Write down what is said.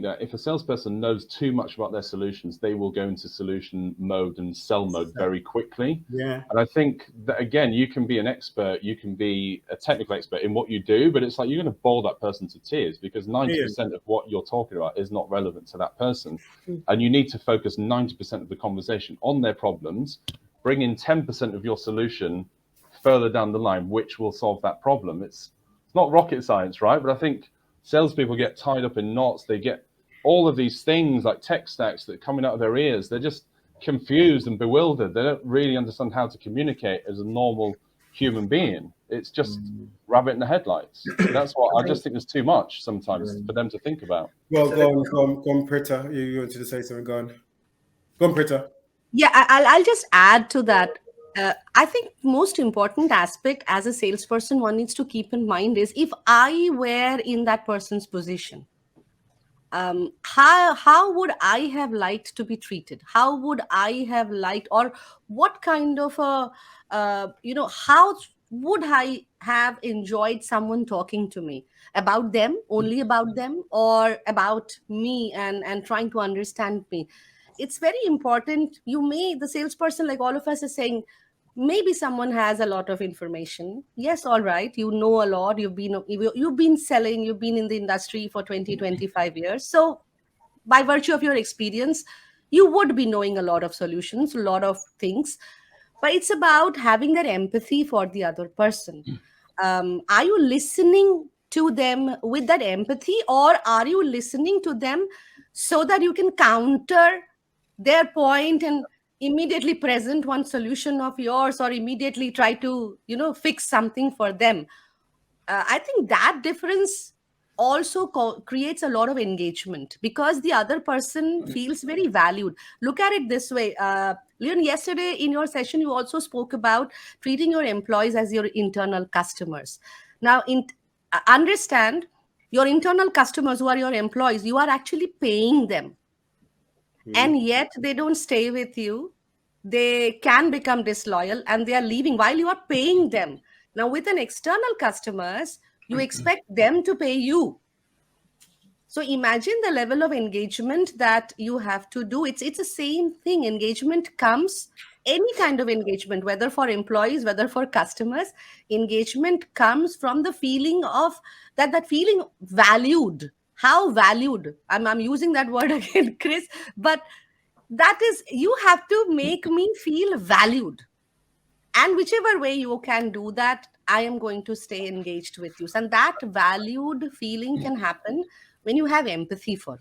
that if a salesperson knows too much about their solutions, they will go into solution mode and sell mode very quickly. Yeah. And I think that, again, you can be an expert, you can be a technical expert in what you do, but it's like you're going to bore that person to tears because 90% of what you're talking about is not relevant to that person. And you need to focus 90% of the conversation on their problems, bring in 10% of your solution further down the line, which will solve that problem. It's not rocket science, right? But I think salespeople get tied up in knots. They get all of these things like tech stacks that are coming out of their ears. They're just confused and bewildered. They don't really understand how to communicate as a normal human being. It's just rabbit in the headlights. That's what I just think there's too much sometimes for them to think about. Well, go on, Pritha. You wanted to say something? Go on, Pritha. Yeah, I'll just add to that. I think most important aspect as a salesperson one needs to keep in mind is if I were in that person's position, how would I have liked to be treated? How would I have liked, or what kind of a, how would I have enjoyed someone talking to me about them, only about them, or about me and trying to understand me? It's very important. The salesperson, like all of us, is saying, maybe someone has a lot of information. Yes, all right. You know a lot. You've been selling. You've been in the industry for 20, 25 years. So by virtue of your experience, you would be knowing a lot of solutions, a lot of things. But it's about having that empathy for the other person. Are you listening to them with that empathy, or are you listening to them so that you can counter their point and immediately present one solution of yours, or immediately try to fix something for them? I think that difference also creates a lot of engagement because the other person feels very valued. Look at it this way, Leon, yesterday in your session you also spoke about treating your employees as your internal customers. Now understand, your internal customers who are your employees, you are actually paying them, and yet they don't stay with you. They can become disloyal and they are leaving while you are paying them. Now with an external customers, you expect them to pay you. So imagine the level of engagement that you have to do. It's the same thing. Engagement comes, any kind of engagement, whether for employees, whether for customers, engagement comes from the feeling of that feeling valued. How valued? I'm using that word again, Chris, but that is, you have to make me feel valued. And whichever way you can do that, I am going to stay engaged with you. And that valued feeling can happen when you have empathy for me.